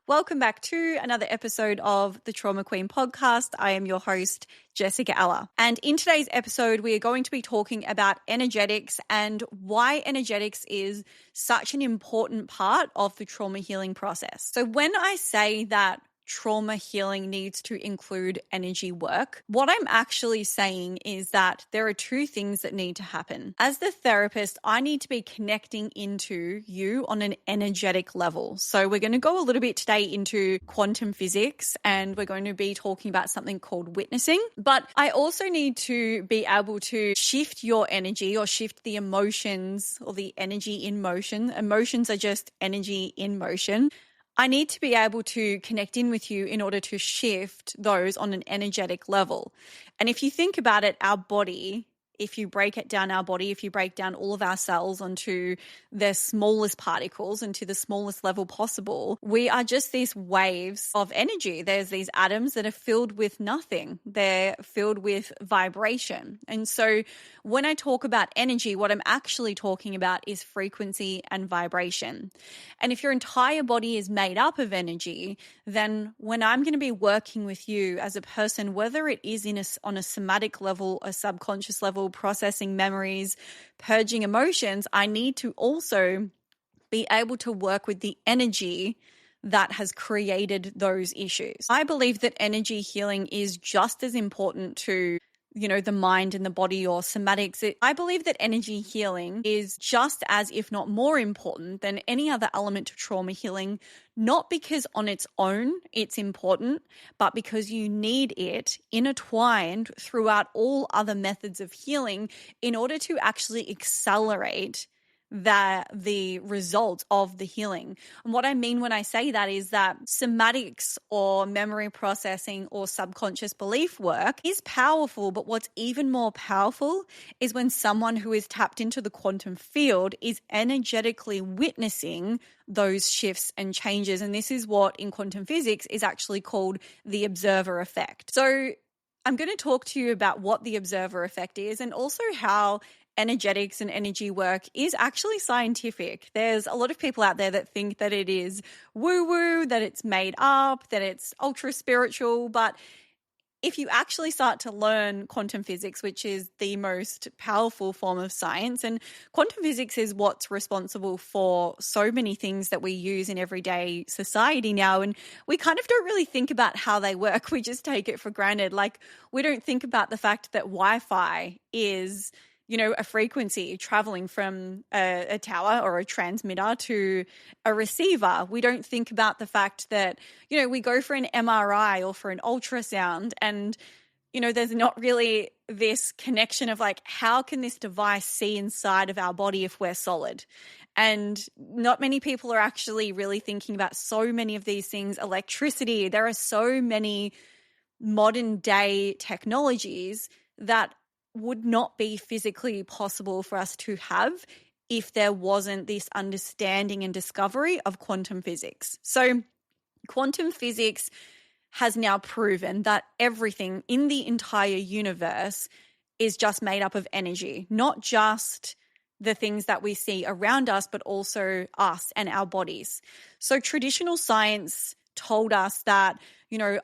Welcome back to another episode of the Trauma Queen podcast. I am your host, Jessica Alla. And in today's episode, we are going to be talking about energetics and why energetics is such an important part of the trauma healing process. So when I say that trauma healing needs to include energy work, what I'm actually saying is that there are two things that need to happen. As the therapist, I need to be connecting into you on an energetic level. So we're going to go a little bit today into quantum physics, and we're going to be talking about something called witnessing. But I also need to be able to shift your energy or shift the emotions or the energy in motion. Emotions are just energy in motion. I need to be able to connect in with you in order to shift those on an energetic level. And if you think about it, our body, if you break it down, if you break down all of our cells onto the smallest particles and to the smallest level possible, we are just these waves of energy. There's these atoms that are filled with nothing. They're filled with vibration. And so when I talk about energy, what I'm actually talking about is frequency and vibration. And if your entire body is made up of energy, then when I'm going to be working with you as a person, whether it is on a somatic level, a subconscious level, processing memories, purging emotions, I need to also be able to work with the energy that has created those issues. I believe that energy healing is just as important to the mind and the body or somatics. I believe that energy healing is just as, if not more important than any other element to trauma healing, not because on its own it's important, but because you need it intertwined throughout all other methods of healing in order to actually accelerate the results of the healing. And what I mean when I say that is that somatics or memory processing or subconscious belief work is powerful, but what's even more powerful is when someone who is tapped into the quantum field is energetically witnessing those shifts and changes. And this is what in quantum physics is actually called the observer effect. So I'm going to talk to you about what the observer effect is and also how energetics and energy work is actually scientific. There's a lot of people out there that think that it is woo-woo, that it's made up, that it's ultra spiritual. But if you actually start to learn quantum physics, which is the most powerful form of science, and quantum physics is what's responsible for so many things that we use in everyday society now, and we kind of don't really think about how they work. We just take it for granted. Like, we don't think about the fact that Wi-Fi is a frequency traveling from a tower or a transmitter to a receiver. We don't think about the fact that, we go for an MRI or for an ultrasound and, there's not really this connection of like, how can this device see inside of our body if we're solid? And not many people are actually really thinking about so many of these things. Electricity, there are so many modern day technologies that would not be physically possible for us to have if there wasn't this understanding and discovery of quantum physics. So quantum physics has now proven that everything in the entire universe is just made up of energy, not just the things that we see around us, but also us and our bodies. So traditional science told us that,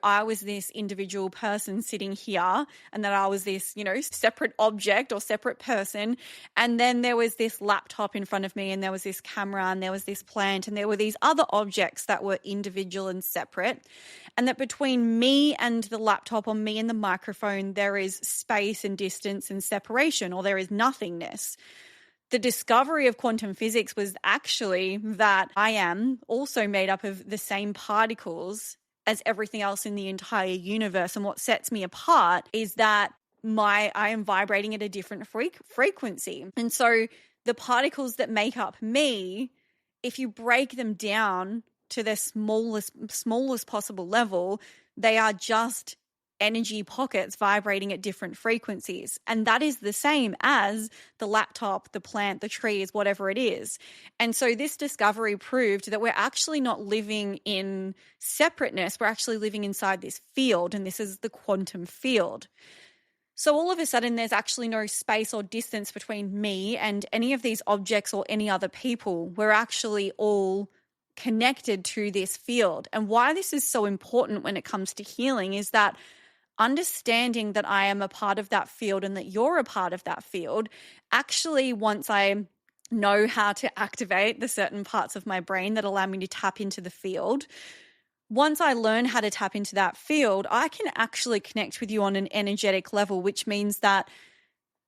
I was this individual person sitting here and that I was this, separate object or separate person. And then there was this laptop in front of me and there was this camera and there was this plant and there were these other objects that were individual and separate. And that between me and the laptop or me and the microphone, there is space and distance and separation, or there is nothingness. The discovery of quantum physics was actually that I am also made up of the same particles as everything else in the entire universe. And what sets me apart is that I am vibrating at a different frequency. And so the particles that make up me, if you break them down to their smallest possible level, they are just energy pockets vibrating at different frequencies. And that is the same as the laptop, the plant, the trees, whatever it is. And so this discovery proved that we're actually not living in separateness. We're actually living inside this field, and this is the quantum field. So all of a sudden, there's actually no space or distance between me and any of these objects or any other people. We're actually all connected to this field. And why this is so important when it comes to healing is that understanding that I am a part of that field and that you're a part of that field, actually, once I know how to activate the certain parts of my brain that allow me to tap into the field, once I learn how to tap into that field, I can actually connect with you on an energetic level, which means that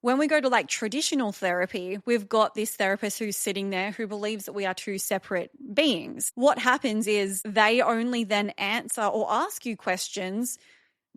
when we go to like traditional therapy, we've got this therapist who's sitting there who believes that we are two separate beings. What happens is they only then answer or ask you questions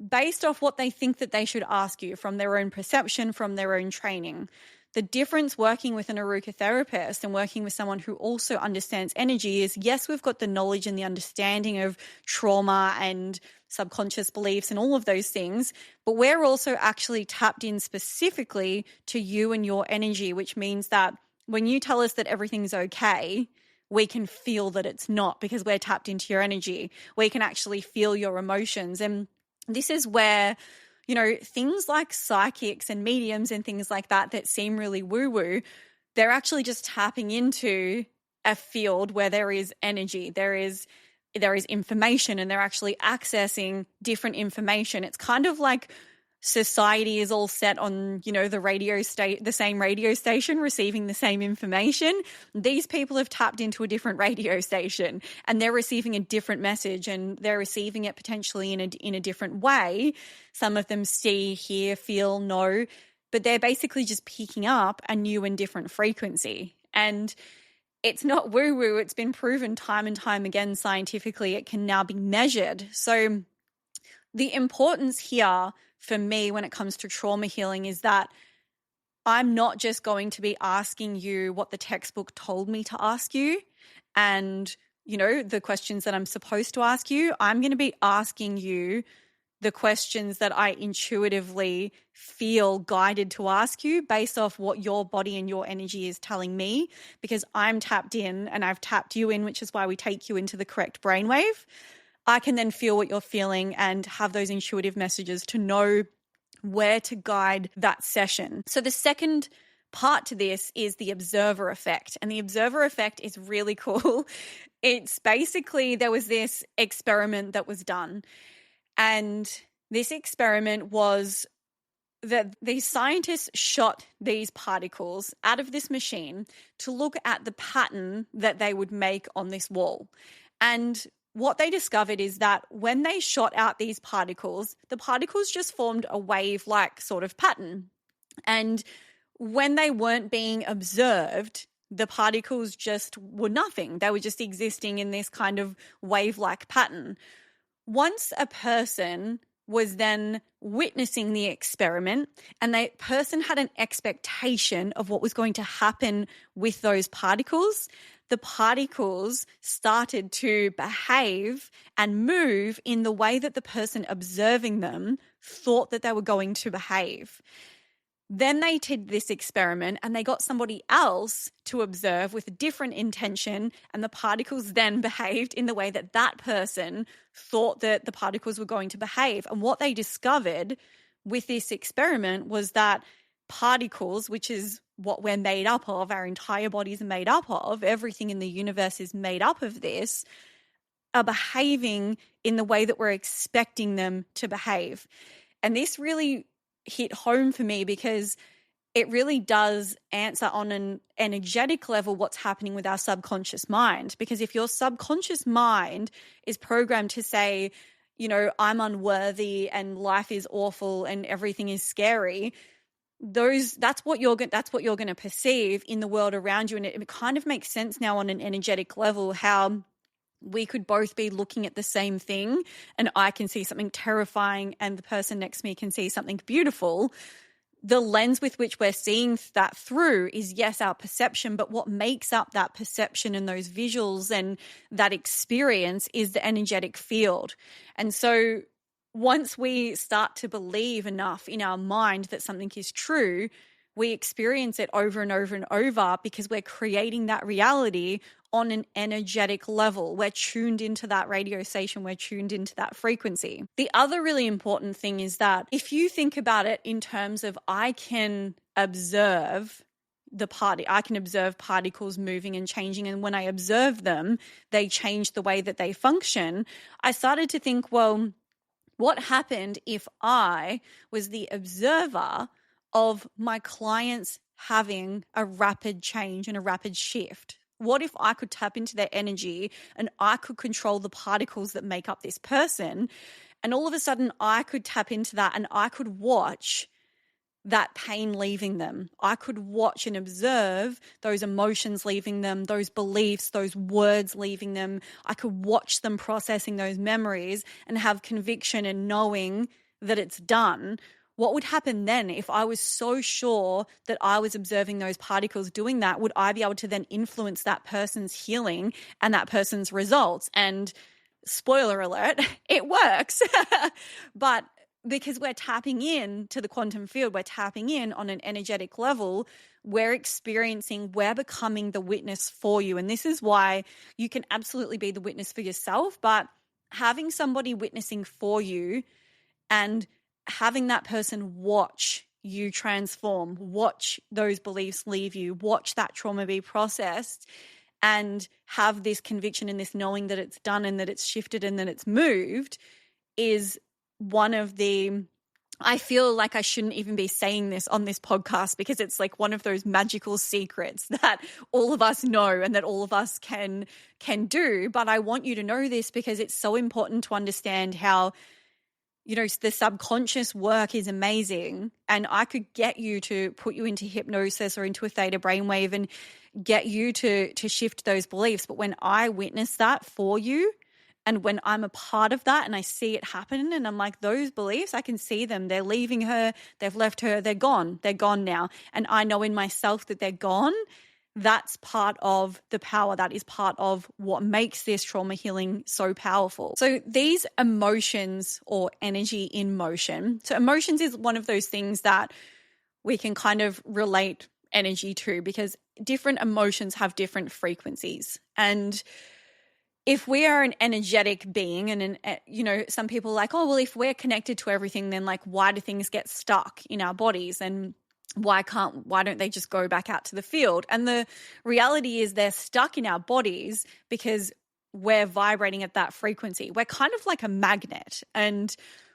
based off what they think that they should ask you from their own perception, from their own training. The difference working with an Aaruka therapist and working with someone who also understands energy is, yes, we've got the knowledge and the understanding of trauma and subconscious beliefs and all of those things, but we're also actually tapped in specifically to you and your energy, which means that when you tell us that everything's okay, we can feel that it's not because we're tapped into your energy. We can actually feel your emotions. And this is where, you know, things like psychics and mediums and things like that seem really woo-woo, they're actually just tapping into a field where there is energy, there is information, and they're actually accessing different information. It's kind of like society is all set on, you know, the same radio station receiving the same information. These people have tapped into a different radio station and they're receiving a different message, and they're receiving it potentially in a different way. Some of them see, hear, feel, know, but they're basically just picking up a new and different frequency. And it's not woo-woo. It's been proven time and time again scientifically. It can now be measured. So the importance here for me when it comes to trauma healing is that I'm not just going to be asking you what the textbook told me to ask you and, you know, the questions that I'm supposed to ask you. I'm going to be asking you the questions that I intuitively feel guided to ask you based off what your body and your energy is telling me, because I'm tapped in and I've tapped you in, which is why we take you into the correct brainwave. I can then feel what you're feeling and have those intuitive messages to know where to guide that session. So the second part to this is the observer effect. And the observer effect is really cool. It's basically, there was this experiment that was done. And this experiment was that these scientists shot these particles out of this machine to look at the pattern that they would make on this wall. And what they discovered is that when they shot out these particles, the particles just formed a wave-like sort of pattern. And when they weren't being observed, the particles just were nothing. They were just existing in this kind of wave-like pattern. Once a person was then witnessing the experiment and the person had an expectation of what was going to happen with those particles, the particles started to behave and move in the way that the person observing them thought that they were going to behave. Then they did this experiment and they got somebody else to observe with a different intention, and the particles then behaved in the way that that person thought that the particles were going to behave. And what they discovered with this experiment was that particles, which is what we're made up of, our entire bodies are made up of, everything in the universe is made up of this, are behaving in the way that we're expecting them to behave. And this really hit home for me because it really does answer on an energetic level what's happening with our subconscious mind. Because if your subconscious mind is programmed to say, you know, I'm unworthy and life is awful and everything is scary, that's what you're going to perceive in the world around you. And it kind of makes sense now on an energetic level how we could both be looking at the same thing and I can see something terrifying and the person next to me can see something beautiful. The lens with which we're seeing that through is, yes, our perception, but what makes up that perception and those visuals and that experience is the energetic field. And so once we start to believe enough in our mind that something is true, we experience it over and over and over because we're creating that reality on an energetic level. We're tuned into that radio station. We're tuned into that frequency. The other really important thing is that if you think about it in terms of I can observe I can observe particles moving and changing. And when I observe them, they change the way that they function. I started to think, well, what happened if I was the observer of my clients having a rapid change and a rapid shift? What if I could tap into their energy and I could control the particles that make up this person? And all of a sudden I could tap into that and I could watch that pain leaving them. I could watch and observe those emotions leaving them, those beliefs, those words leaving them. I could watch them processing those memories and have conviction and knowing that it's done. What would happen then if I was so sure that I was observing those particles doing that? Would I be able to then influence that person's healing and that person's results? And spoiler alert, it works. But because we're tapping in to the quantum field, we're tapping in on an energetic level, we're becoming the witness for you. And this is why you can absolutely be the witness for yourself, but having somebody witnessing for you and having that person watch you transform, watch those beliefs leave you, watch that trauma be processed, and have this conviction and this knowing that it's done and that it's shifted and that it's moved is one of the, I feel like I shouldn't even be saying this on this podcast because it's like one of those magical secrets that all of us know and that all of us can do. But I want you to know this because it's so important to understand how, the subconscious work is amazing, and I could get you to put you into hypnosis or into a theta brainwave and get you to shift those beliefs. But when I witness that for you, and when I'm a part of that and I see it happen and I'm like, those beliefs, I can see them. They're leaving her. They've left her. They're gone. They're gone now. And I know in myself that they're gone. That's part of the power. That is part of what makes this trauma healing so powerful. So these emotions or energy in motion. So emotions is one of those things that we can kind of relate energy to because different emotions have different frequencies. And if we are an energetic being and, some people are like, oh, well, if we're connected to everything, then like, why do things get stuck in our bodies? And why don't they just go back out to the field? And the reality is they're stuck in our bodies because we're vibrating at that frequency. We're kind of like a magnet. And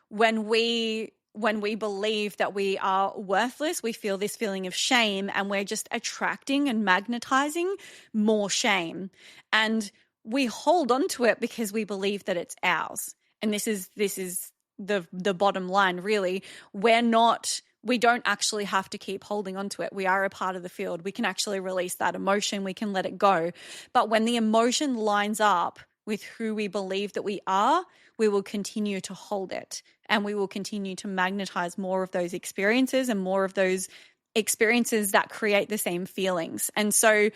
when we believe that we are worthless, we feel this feeling of shame and we're just attracting and magnetizing more shame. And we hold on to it because we believe that it's ours. And this is the bottom line, really. We don't actually have to keep holding on to it. We are a part of the field. We can actually release that emotion. We can let it go. But when the emotion lines up with who we believe that we are, we will continue to hold it. And we will continue to magnetize more of those experiences and more of those experiences that create the same feelings. And so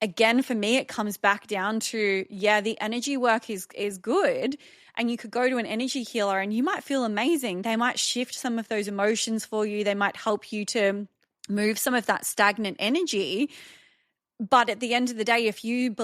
again, for me, it comes back down to, the energy work is good. And you could go to an energy healer and you might feel amazing. They might shift some of those emotions for you. They might help you to move some of that stagnant energy. But at the end of the day, if you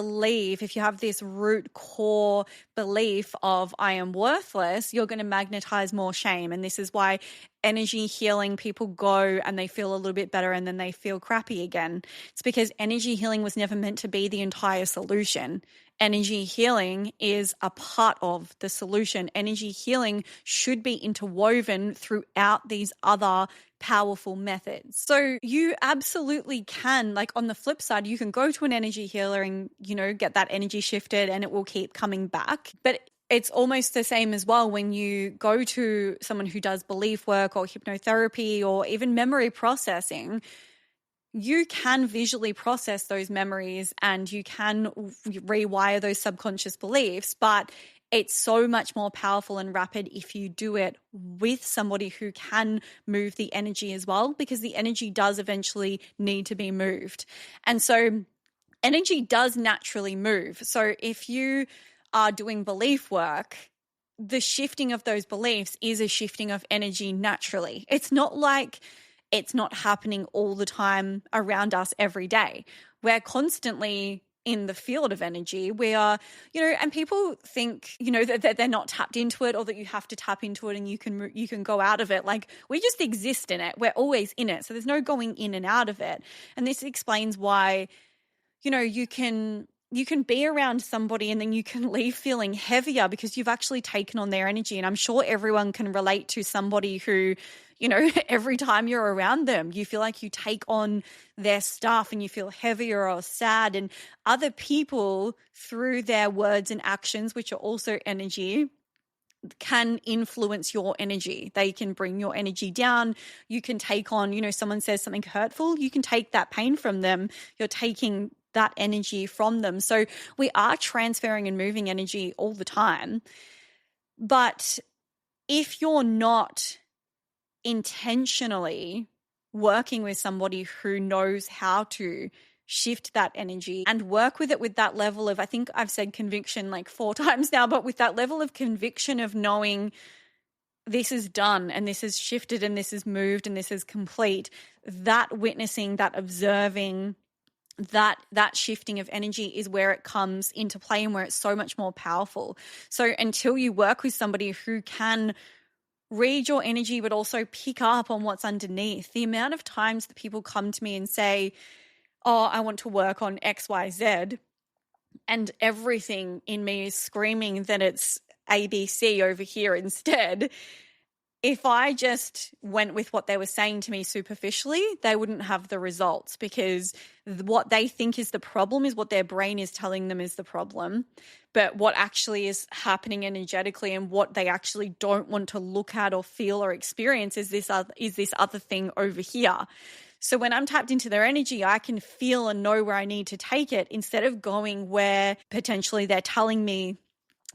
have this root core belief of I am worthless, you're going to magnetize more shame. And this is why energy healing, people go and they feel a little bit better and then they feel crappy again. It's because energy healing was never meant to be the entire solution. Energy healing is a part of the solution. Energy healing should be interwoven throughout these other powerful methods. So you absolutely can, like on the flip side, you can go to an energy healer and, get that energy shifted and it will keep coming back. But it's almost the same as well when you go to someone who does belief work or hypnotherapy or even memory processing. You can visually process those memories and you can rewire those subconscious beliefs, but it's so much more powerful and rapid if you do it with somebody who can move the energy as well, because the energy does eventually need to be moved. And so energy does naturally move. So if you are doing belief work, the shifting of those beliefs is a shifting of energy naturally. It's not like it's not happening all the time around us every day. We're constantly in the field of energy. We are, and people think, that they're not tapped into it, or that you have to tap into it and you can go out of it. Like, we just exist in it. We're always in it. So there's no going in and out of it. And this explains why, you can be around somebody and then you can leave feeling heavier because you've actually taken on their energy. And I'm sure everyone can relate to somebody who, every time you're around them, you feel like you take on their stuff and you feel heavier or sad. And other people, through their words and actions, which are also energy, can influence your energy. They can bring your energy down. You can take on, someone says something hurtful, you can take that pain from them. You're taking that energy from them. So we are transferring and moving energy all the time. But if you're not intentionally working with somebody who knows how to shift that energy and work with it with that level of, I think I've said conviction like 4 times now, but with that level of conviction of knowing this is done and this is shifted and this is moved and this is complete, that witnessing, that observing, that shifting of energy is where it comes into play and where it's so much more powerful. So until you work with somebody who can read your energy but also pick up on what's underneath, the amount of times that people come to me and say, oh, I want to work on XYZ, and everything in me is screaming that it's ABC over here instead. If I just went with what they were saying to me superficially, they wouldn't have the results, because what they think is the problem is what their brain is telling them is the problem. But what actually is happening energetically and what they actually don't want to look at or feel or experience is this other thing over here. So when I'm tapped into their energy, I can feel and know where I need to take it instead of going where potentially they're telling me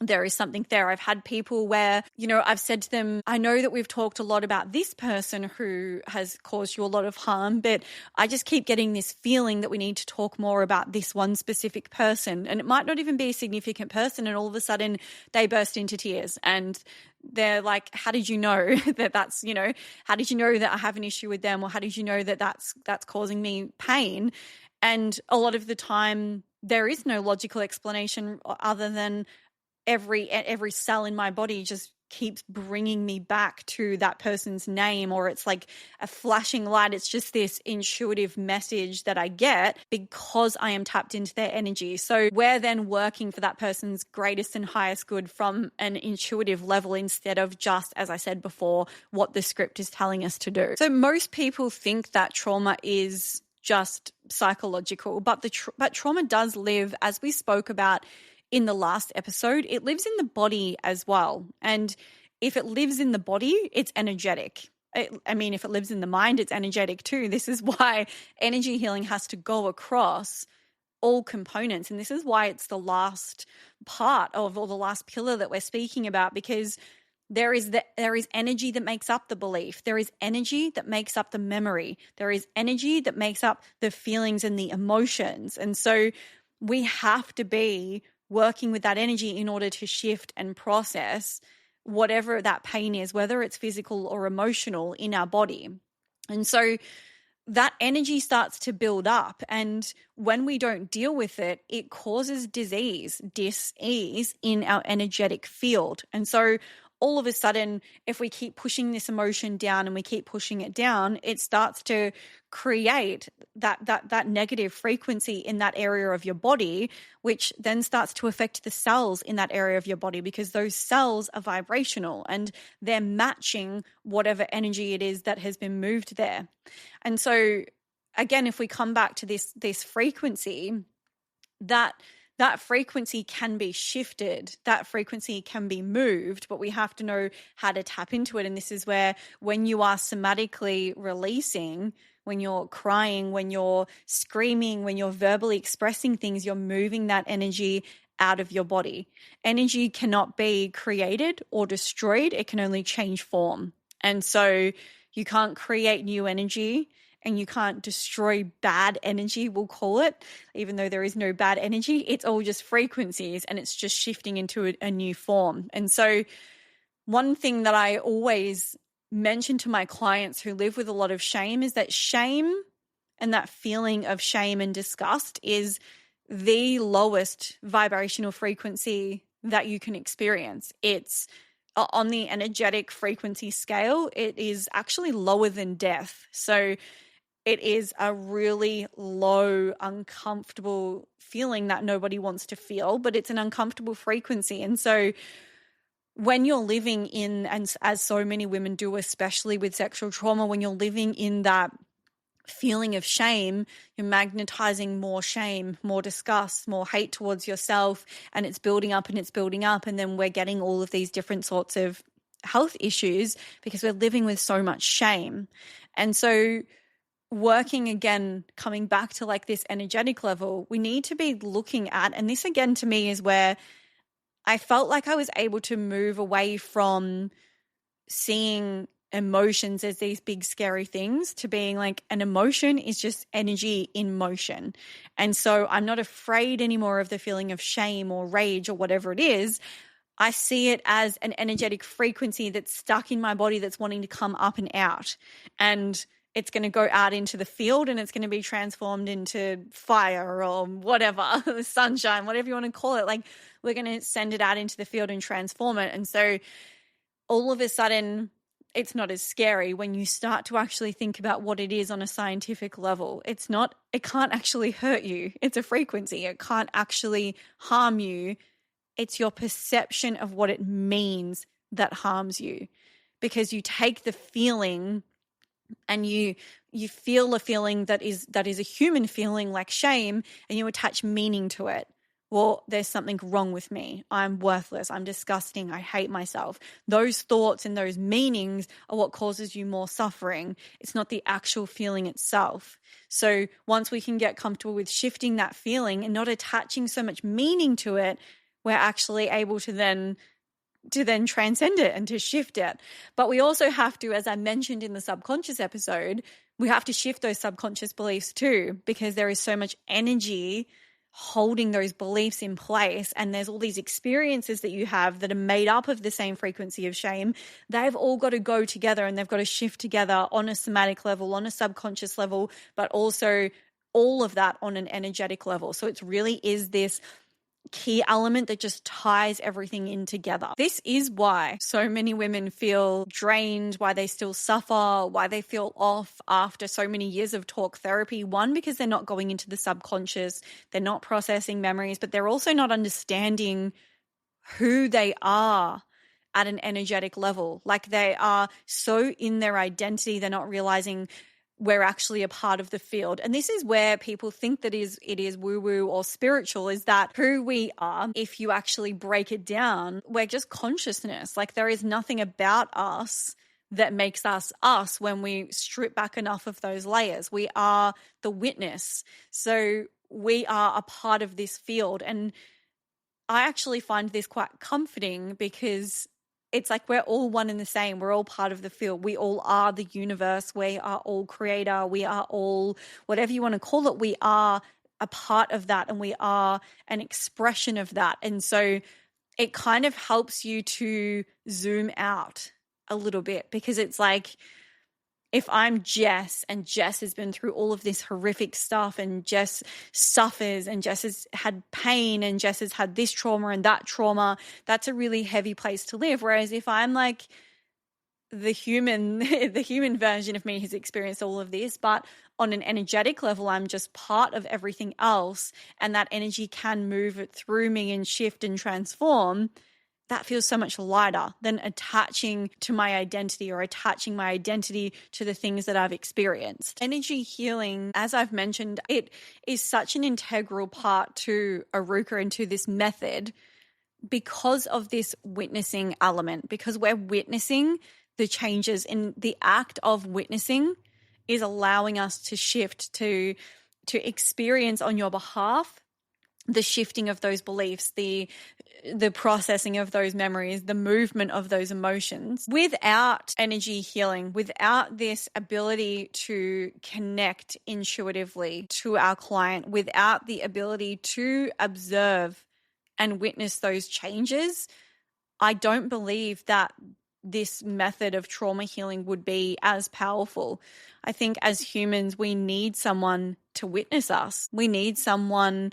there is something there. I've had people where, I've said to them, I know that we've talked a lot about this person who has caused you a lot of harm, but I just keep getting this feeling that we need to talk more about this one specific person. And it might not even be a significant person. And all of a sudden they burst into tears and they're like, how did you know that that's, how did you know that I have an issue with them? Or how did you know that that's causing me pain? And a lot of the time there is no logical explanation other than every cell in my body just keeps bringing me back to that person's name, or it's like a flashing light. It's just this intuitive message that I get because I am tapped into their energy. So we're then working for that person's greatest and highest good from an intuitive level instead of just, as I said before, what the script is telling us to do. So most people think that trauma is just psychological, but but trauma does live, as we spoke about in the last episode, it lives in the body as well. And if it lives in the body, it's energetic. If it lives in the mind, it's energetic too. This is why energy healing has to go across all components. And this is why it's the last part of, or the last pillar that we're speaking about, because there is energy that makes up the belief. There is energy that makes up the memory. There is energy that makes up the feelings and the emotions. And so we have to be working with that energy in order to shift and process whatever that pain is, whether it's physical or emotional in our body. And so that energy starts to build up. And when we don't deal with it, it causes disease, dis-ease in our energetic field. And so all of a sudden, if we keep pushing this emotion down and we keep pushing it down, it starts to create that negative frequency in that area of your body, which then starts to affect the cells in that area of your body, because those cells are vibrational and they're matching whatever energy it is that has been moved there. And so again, if we come back to this frequency, that frequency can be shifted, that frequency can be moved, but we have to know how to tap into it. And this is where, when you are somatically releasing, when you're crying, when you're screaming, when you're verbally expressing things, you're moving that energy out of your body. Energy cannot be created or destroyed. It can only change form. And so you can't create new energy, and you can't destroy bad energy, we'll call it, even though there is no bad energy. It's all just frequencies, and it's just shifting into a new form. And so one thing that I always mention to my clients who live with a lot of shame is that shame, and that feeling of shame and disgust, is the lowest vibrational frequency that you can experience. It's on the energetic frequency scale, it is actually lower than death. So it is a really low, uncomfortable feeling that nobody wants to feel, but it's an uncomfortable frequency. And so when you're living in, and as so many women do, especially with sexual trauma, when you're living in that feeling of shame, you're magnetizing more shame, more disgust, more hate towards yourself, and it's building up and it's building up. And then we're getting all of these different sorts of health issues because we're living with so much shame. And so working again, coming back to like this energetic level, we need to be looking at, and this again to me is where I felt like I was able to move away from seeing emotions as these big scary things to being like an emotion is just energy in motion. And so I'm not afraid anymore of the feeling of shame or rage or whatever it is. I see it as an energetic frequency that's stuck in my body that's wanting to come up and out. And it's going to go out into the field and it's going to be transformed into fire or whatever, the sunshine, whatever you want to call it. Like we're going to send it out into the field and transform it. And so all of a sudden, it's not as scary when you start to actually think about what it is on a scientific level. It can't actually hurt you. It's a frequency. It can't actually harm you. It's your perception of what it means that harms you, because you take the feeling and you feel a feeling that is a human feeling like shame, and you attach meaning to it. Well, there's something wrong with me. I'm worthless. I'm disgusting. I hate myself. Those thoughts and those meanings are what causes you more suffering. It's not the actual feeling itself. So once we can get comfortable with shifting that feeling and not attaching so much meaning to it, we're actually able to then transcend it and to shift it. But we also have to, as I mentioned in the subconscious episode, we have to shift those subconscious beliefs too, because there is so much energy holding those beliefs in place. And there's all these experiences that you have that are made up of the same frequency of shame. They've all got to go together and they've got to shift together on a somatic level, on a subconscious level, but also all of that on an energetic level. So it really is this key element that just ties everything in together. This is why so many women feel drained, why they still suffer, why they feel off after so many years of talk therapy. One, because they're not going into the subconscious, they're not processing memories, but they're also not understanding who they are at an energetic level. Like they are so in their identity, they're not realizing we're actually a part of the field. And this is where people think that it is woo-woo or spiritual, is that who we are, if you actually break it down, we're just consciousness. Like there is nothing about us that makes us us when we strip back enough of those layers. We are the witness. So we are a part of this field. And I actually find this quite comforting because it's like we're all one and the same. We're all part of the field. We all are the universe. We are all creator. We are all, whatever you want to call it, we are a part of that and we are an expression of that. And so it kind of helps you to zoom out a little bit, because it's like, if I'm Jess and Jess has been through all of this horrific stuff and Jess suffers and Jess has had pain and Jess has had this trauma and that trauma, that's a really heavy place to live. Whereas if I'm like the human version of me who's experienced all of this, but on an energetic level, I'm just part of everything else, and that energy can move it through me and shift and transform, that feels so much lighter than attaching to my identity or attaching my identity to the things that I've experienced. Energy healing, as I've mentioned, it is such an integral part to Aaruka and to this method because of this witnessing element, because we're witnessing the changes, in the act of witnessing is allowing us to shift, to experience on your behalf the shifting of those beliefs, the processing of those memories, the movement of those emotions. Without energy healing, without this ability to connect intuitively to our client, without the ability to observe and witness those changes, I don't believe that this method of trauma healing would be as powerful. I think as humans, we need someone to witness us. We need someone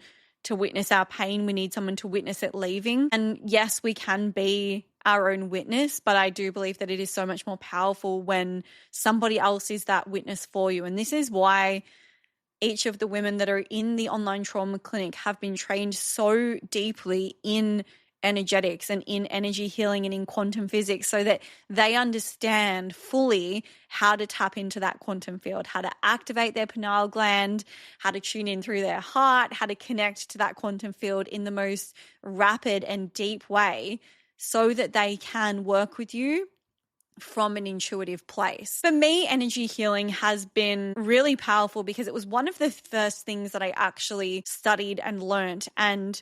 to witness our pain. We need someone to witness it leaving. And yes, we can be our own witness, but I do believe that it is so much more powerful when somebody else is that witness for you. And this is why each of the women that are in the online trauma clinic have been trained so deeply in energetics and in energy healing and in quantum physics, so that they understand fully how to tap into that quantum field, how to activate their pineal gland, how to tune in through their heart, how to connect to that quantum field in the most rapid and deep way, so that they can work with you from an intuitive place. For me, energy healing has been really powerful because it was one of the first things that I actually studied and learned, and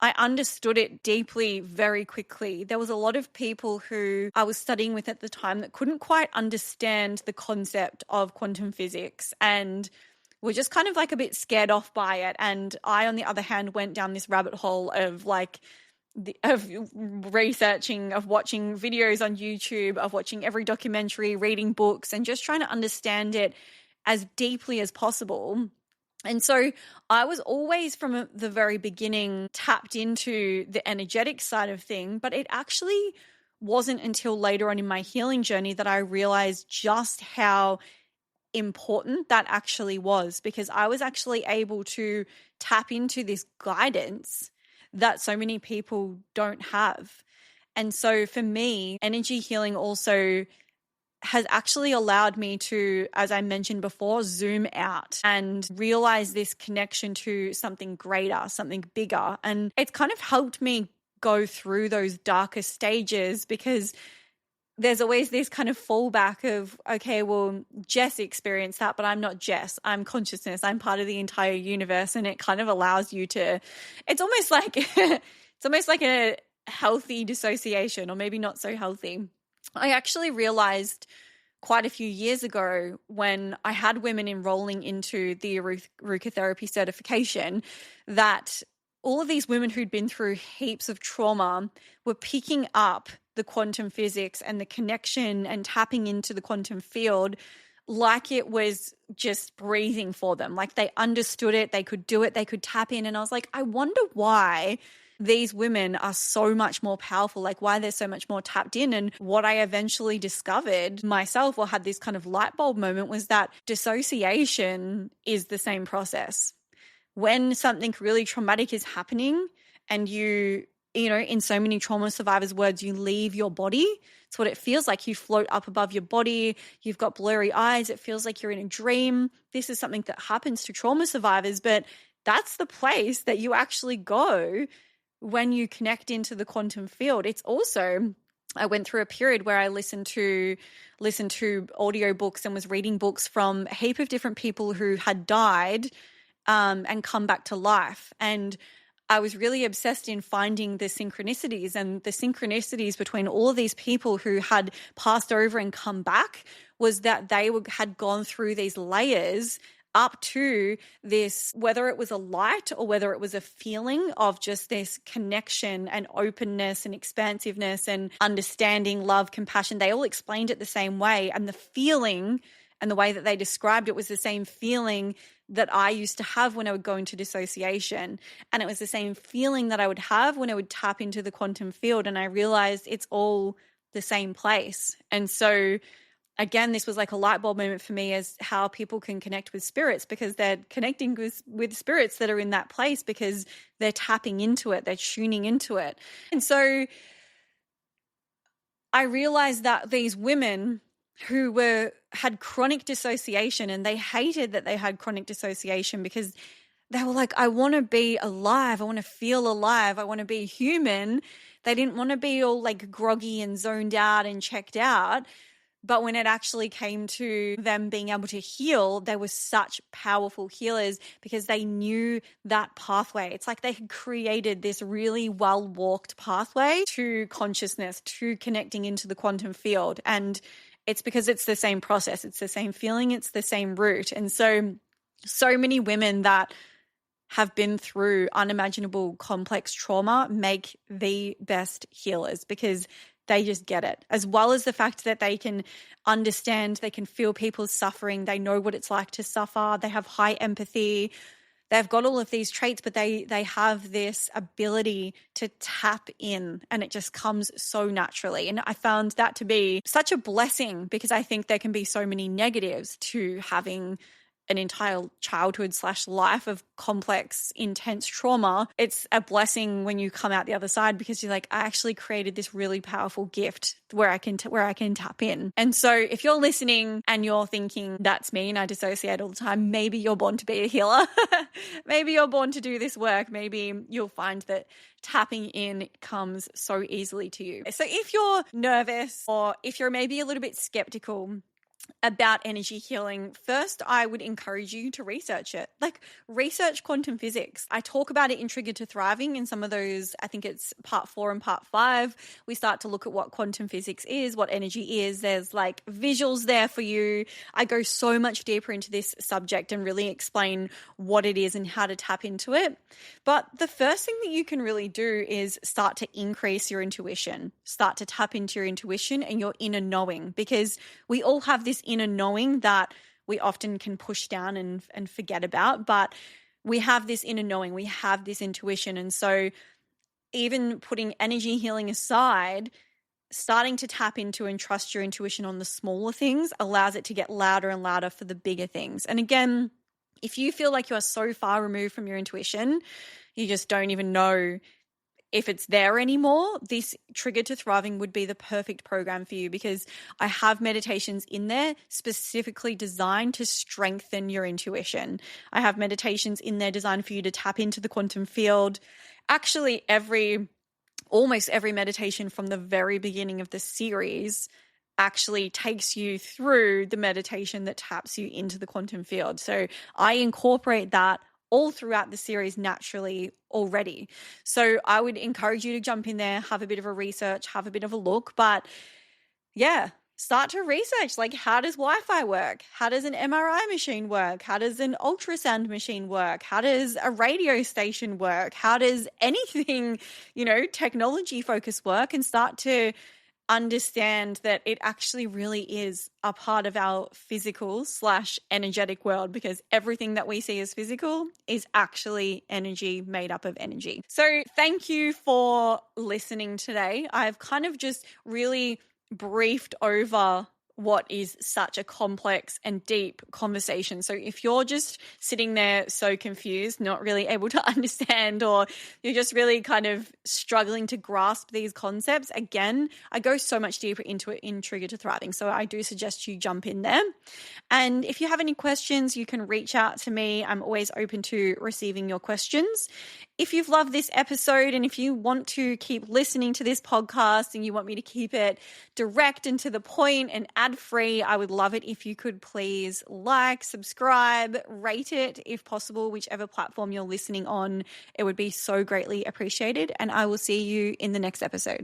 I understood it deeply very quickly. There was a lot of people who I was studying with at the time that couldn't quite understand the concept of quantum physics and were just kind of like a bit scared off by it. And I, on the other hand, went down this rabbit hole of researching, of watching videos on YouTube, of watching every documentary, reading books, and just trying to understand it as deeply as possible. And so I was always from the very beginning tapped into the energetic side of things, but it actually wasn't until later on in my healing journey that I realized just how important that actually was, because I was actually able to tap into this guidance that so many people don't have. And so for me, energy healing also has actually allowed me to, as I mentioned before, zoom out and realize this connection to something greater, something bigger. And it's kind of helped me go through those darker stages, because there's always this kind of fallback of, okay, well, Jess experienced that, but I'm not Jess. I'm consciousness. I'm part of the entire universe. And it kind of allows you to, it's almost like, it's almost like a healthy dissociation, or maybe not so healthy. I actually realized quite a few years ago when I had women enrolling into the Aaruka Therapy certification that all of these women who'd been through heaps of trauma were picking up the quantum physics and the connection and tapping into the quantum field like it was just breathing for them. Like they understood it, they could do it, they could tap in. And I was like, I wonder why these women are so much more powerful, like why they're so much more tapped in. And what I eventually discovered myself, or had this kind of light bulb moment, was that dissociation is the same process. When something really traumatic is happening and you know, in so many trauma survivors' words, you leave your body. It's what it feels like. You float up above your body. You've got blurry eyes. It feels like you're in a dream. This is something that happens to trauma survivors, but that's the place that you actually go when you connect into the quantum field. It's also, I went through a period where I listened to audiobooks and was reading books from a heap of different people who had died and come back to life. And I was really obsessed in finding the synchronicities, and the synchronicities between all of these people who had passed over and come back was that they had gone through these layers up to this, whether it was a light or whether it was a feeling of just this connection and openness and expansiveness and understanding, love, compassion. They all explained it the same way. And the feeling and the way that they described it was the same feeling that I used to have when I would go into dissociation. And it was the same feeling that I would have when I would tap into the quantum field. And I realized it's all the same place. And so again, this was like a light bulb moment for me as how people can connect with spirits, because they're connecting with spirits that are in that place because they're tapping into it, they're tuning into it. And so I realized that these women who had chronic dissociation, and they hated that they had chronic dissociation because they were like, I want to be alive. I want to feel alive. I want to be human. They didn't want to be all like groggy and zoned out and checked out. But when it actually came to them being able to heal, they were such powerful healers because they knew that pathway. It's like they had created this really well-walked pathway to consciousness, to connecting into the quantum field. And it's because it's the same process. It's the same feeling. It's the same route. And so many women that have been through unimaginable complex trauma make the best healers because they just get it, as well as the fact that they can understand, they can feel people's suffering. They know what it's like to suffer. They have high empathy. they've got all of these traits, but they have this ability to tap in, and it just comes so naturally. And I found that to be such a blessing, because I think there can be so many negatives to having an entire childhood / life of complex, intense trauma. It's a blessing when you come out the other side, because you're like, I actually created this really powerful gift where I can tap in. And so if you're listening and you're thinking, that's me and I dissociate all the time, maybe you're born to be a healer. Maybe you're born to do this work. Maybe you'll find that tapping in comes so easily to you. So if you're nervous, or if you're maybe a little bit skeptical about energy healing, first I would encourage you to research it. Like, research quantum physics. I talk about it in Triggered to Thriving in some of those, I think it's part 4 and part 5. We start to look at what quantum physics is, what energy is. There's like visuals there for you. I go so much deeper into this subject and really explain what it is and how to tap into it. But the first thing that you can really do is start to increase your intuition, start to tap into your intuition and your inner knowing, because we all have this inner knowing that we often can push down and forget about, but we have this inner knowing, we have this intuition. And so even putting energy healing aside, starting to tap into and trust your intuition on the smaller things allows it to get louder and louder for the bigger things. And again, if you feel like you are so far removed from your intuition, you just don't even know if it's there anymore, this Triggered to Thriving would be the perfect program for you, because I have meditations in there specifically designed to strengthen your intuition. I have meditations in there designed for you to tap into the quantum field. Actually, almost every meditation from the very beginning of the series actually takes you through the meditation that taps you into the quantum field. So I incorporate that all throughout the series naturally already. So I would encourage you to jump in there, have a bit of a research, have a bit of a look. But yeah, start to research, like, how does Wi-Fi work? How does an MRI machine work? How does an ultrasound machine work? How does a radio station work? How does anything, technology focused work? And start to understand that it actually really is a part of our physical / energetic world, because everything that we see as physical is actually energy, made up of energy. So thank you for listening today. I've kind of just really briefed over what is such a complex and deep conversation. So if you're just sitting there so confused, not really able to understand, or you're just really kind of struggling to grasp these concepts, again, I go so much deeper into it in Triggered to Thriving. So I do suggest you jump in there. And if you have any questions, you can reach out to me. I'm always open to receiving your questions. If you've loved this episode, and if you want to keep listening to this podcast and you want me to keep it direct and to the point and ad-free, I would love it if you could please like, subscribe, rate it if possible, whichever platform you're listening on. It would be so greatly appreciated. And I will see you in the next episode.